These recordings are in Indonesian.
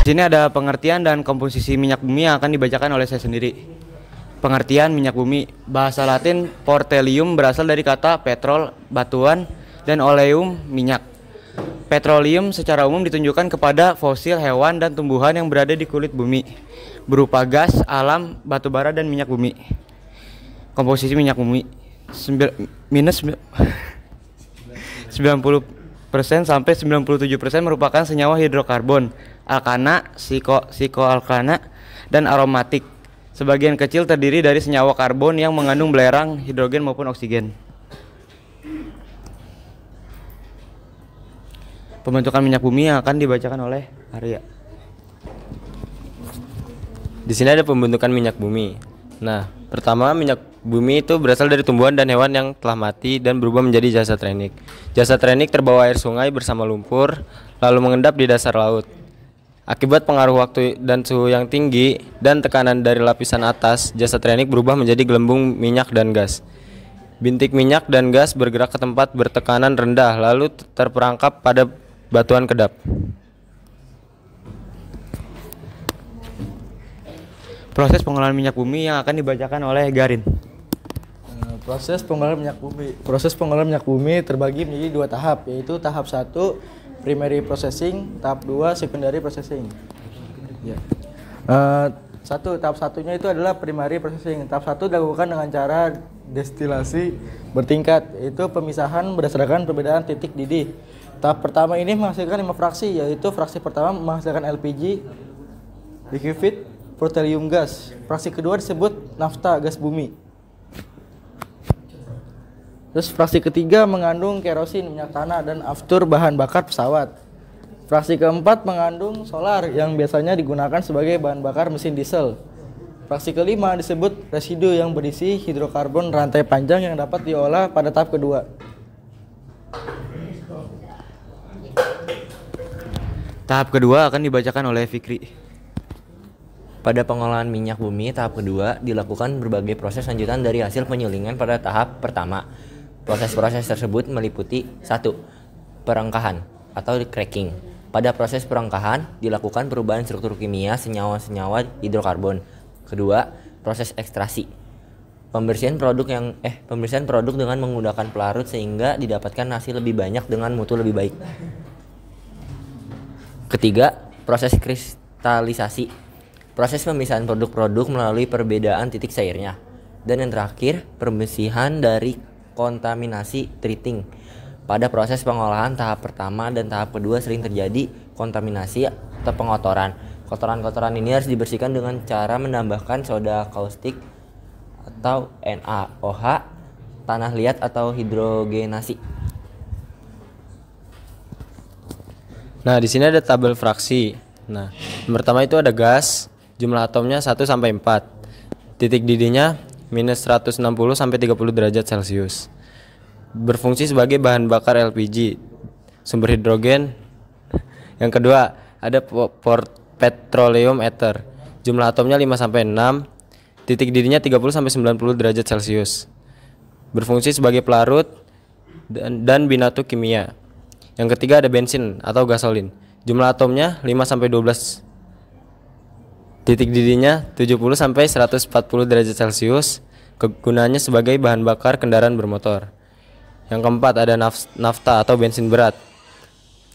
Di sini ada pengertian dan komposisi minyak bumi yang akan dibacakan oleh saya sendiri. Pengertian minyak bumi, bahasa Latin portelium berasal dari kata petrol, batuan, dan oleum, minyak. Petroleum secara umum ditunjukkan kepada fosil hewan dan tumbuhan yang berada di kulit bumi, berupa gas, alam, batu bara, dan minyak bumi. Komposisi minyak bumi minus 90% sampai 97% merupakan senyawa hidrokarbon, alkana, psikoalkana, dan aromatik. Sebagian kecil terdiri dari senyawa karbon yang mengandung belerang, hidrogen maupun oksigen. Pembentukan minyak bumi yang akan dibacakan oleh Arya. Di sini ada pembentukan minyak bumi. Nah, pertama minyak bumi itu berasal dari tumbuhan dan hewan yang telah mati dan berubah menjadi jasad renik. Jasad renik terbawa air sungai bersama lumpur, lalu mengendap di dasar laut. Akibat pengaruh waktu dan suhu yang tinggi dan tekanan dari lapisan atas, jasad renik berubah menjadi gelembung minyak dan gas. Bintik minyak dan gas bergerak ke tempat bertekanan rendah, lalu terperangkap pada batuan kedap. Proses pengolahan minyak bumi yang akan dibacakan oleh Garin. Proses pengolahan minyak bumi terbagi menjadi dua tahap, yaitu tahap 1 primary processing, tahap 2 secondary processing. Ya. Tahap satunya itu adalah primary processing. Tahap 1 dilakukan dengan cara destilasi bertingkat, yaitu pemisahan berdasarkan perbedaan titik didih. Tahap pertama ini menghasilkan 5 fraksi, yaitu fraksi pertama menghasilkan LPG, liquefied petroleum gas. Fraksi kedua disebut nafta, gas bumi. Terus fraksi ketiga mengandung kerosin, minyak tanah, dan aftur, bahan bakar pesawat. Fraksi keempat mengandung solar yang biasanya digunakan sebagai bahan bakar mesin diesel. Fraksi kelima disebut residu yang berisi hidrokarbon rantai panjang yang dapat diolah pada tahap kedua. Tahap kedua akan dibacakan oleh Fikri. Pada pengolahan minyak bumi tahap kedua dilakukan berbagai proses lanjutan dari hasil penyulingan pada tahap pertama. Proses-proses tersebut meliputi 1. Perengkahan atau cracking. Pada proses perengkahan dilakukan perubahan struktur kimia senyawa-senyawa hidrokarbon. Kedua, proses ekstraksi. Pembersihan produk dengan menggunakan pelarut sehingga didapatkan hasil lebih banyak dengan mutu lebih baik. Ketiga, proses kristalisasi. Proses pemisahan produk-produk melalui perbedaan titik cairnya. Dan yang terakhir, pembersihan dari kontaminasi treating. Pada proses pengolahan tahap pertama dan tahap kedua sering terjadi kontaminasi atau pengotoran. Kotoran-kotoran ini harus dibersihkan dengan cara menambahkan soda kaustik atau NaOH, tanah liat atau hidrogenasi. Nah, di sini ada tabel fraksi. Nah, yang pertama itu ada gas, jumlah atomnya 1 sampai 4. Titik didihnya minus 160 sampai 30 derajat Celcius. Berfungsi sebagai bahan bakar LPG, sumber hidrogen. Yang kedua, ada petroleum ether. Jumlah atomnya 5 sampai 6. Titik didihnya 30 sampai 90 derajat Celcius. Berfungsi sebagai pelarut dan binatu kimia. Yang ketiga ada bensin atau gasolin. Jumlah atomnya 5 sampai 12. Titik didihnya 70 sampai 140 derajat Celcius. Kegunaannya sebagai bahan bakar kendaraan bermotor. Yang keempat ada nafta atau bensin berat.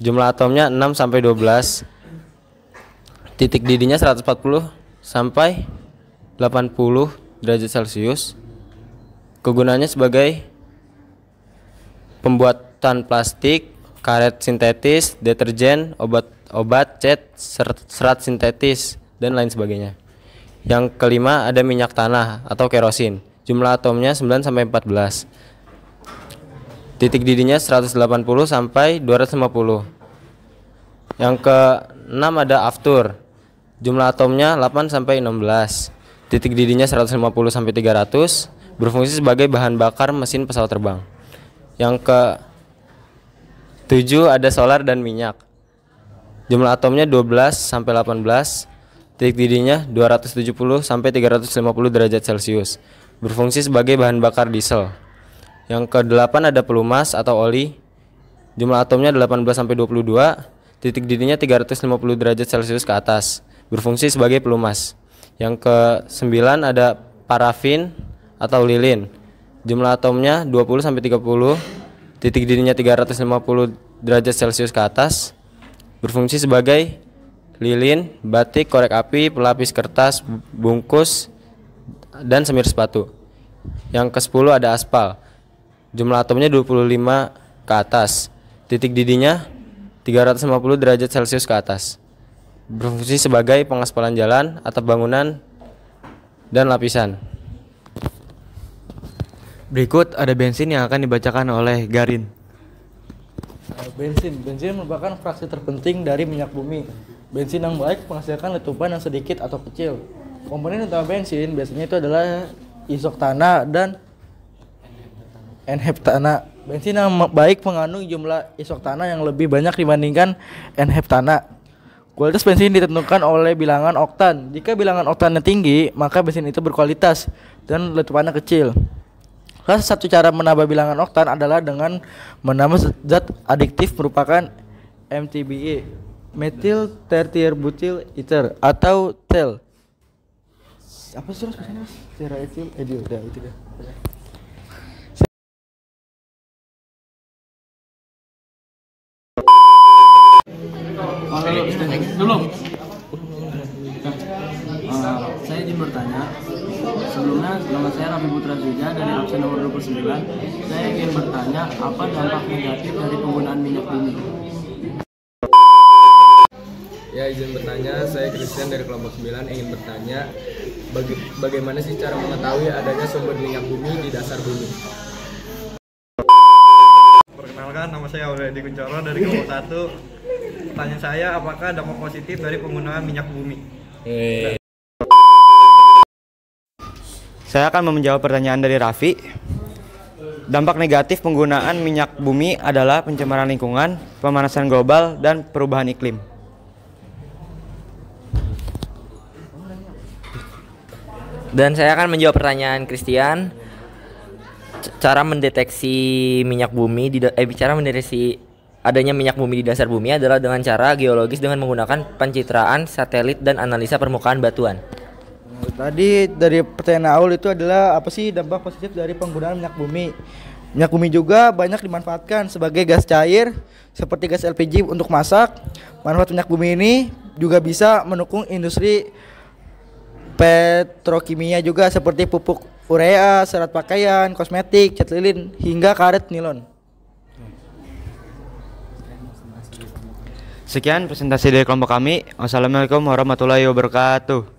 Jumlah atomnya 6 sampai 12. Titik didihnya 140 sampai 80 derajat Celcius. Kegunaannya sebagai pembuatan plastik, karet sintetis, deterjen, obat, cat, serat sintetis, dan lain sebagainya. Yang kelima ada minyak tanah atau kerosin. Jumlah atomnya 9 sampai 14. Titik didihnya 180 sampai 250. Yang keenam ada aftur. Jumlah atomnya 8 sampai 16. Titik didihnya 150 sampai 300. Berfungsi sebagai bahan bakar mesin pesawat terbang. Yang ke-7 ada solar dan minyak. Jumlah atomnya 12 sampai 18. Titik didihnya 270 sampai 350 derajat Celcius. Berfungsi sebagai bahan bakar diesel. Yang ke-8 ada pelumas atau oli. Jumlah atomnya 18 sampai 22. titik didihnya 350 derajat Celcius ke atas, berfungsi sebagai pelumas. Yang ke-9 ada parafin atau lilin. Jumlah atomnya 20 sampai 30, titik didihnya 350 derajat Celcius ke atas, berfungsi sebagai lilin, batik, korek api, pelapis kertas, bungkus, dan semir sepatu. Yang ke-10 ada aspal. Jumlah atomnya 25 ke atas, titik didihnya 350 derajat Celcius ke atas, berfungsi sebagai pengaspalan jalan, atap bangunan, dan lapisan. Berikut ada bensin yang akan dibacakan oleh Garin. Bensin merupakan fraksi terpenting dari minyak bumi. Bensin yang baik menghasilkan letupan yang sedikit atau kecil. Komponen utama bensin biasanya itu adalah isoktana dan N-heptana. Bensin yang baik mengandung jumlah isoktana yang lebih banyak dibandingkan N-heptana. Kualitas bensin ditentukan oleh bilangan oktan. Jika bilangan oktannya tinggi, maka bensin itu berkualitas dan letupannya kecil. Salah satu cara menambah bilangan oktan adalah dengan menambah zat adiktif merupakan MTBE, methyl tertiary butyl ether atau TEL. Apa sih bahasanya, Mas? Teretil edio, udah itu dah. Saya izin bertanya. Sebelumnya, nama saya Raffi Putra Suja dari absen nomor 29. Saya ingin bertanya, apa dampak negatif dari penggunaan minyak bumi? Ya, izin bertanya, saya Christian dari kelompok 9 ingin bertanya, bagaimana sih cara mengetahui adanya sumber minyak bumi di dasar bumi? Perkenalkan, nama saya Aureli Kuncoro dari kelompok 1. Pertanyaan saya, apakah dampak positif dari penggunaan minyak bumi? Saya akan menjawab pertanyaan dari Raffi. Dampak negatif penggunaan minyak bumi adalah pencemaran lingkungan, pemanasan global, dan perubahan iklim. Dan saya akan menjawab pertanyaan Christian. Cara mendeteksi minyak bumi cara mendeteksi adanya minyak bumi di dasar bumi adalah dengan cara geologis dengan menggunakan pencitraan satelit dan analisa permukaan batuan. Tadi dari pertanyaan Aul itu adalah apa sih dampak positif dari penggunaan minyak bumi? Minyak bumi juga banyak dimanfaatkan sebagai gas cair seperti gas LPG untuk masak. Manfaat minyak bumi ini juga bisa mendukung industri petrokimia juga seperti pupuk urea, serat pakaian, kosmetik, cat lilin, hingga karet nilon. Sekian presentasi dari kelompok kami. Wassalamualaikum warahmatullahi wabarakatuh.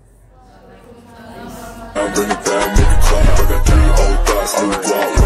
I bring it back, make it clap. I got 3 old thoughts, new block.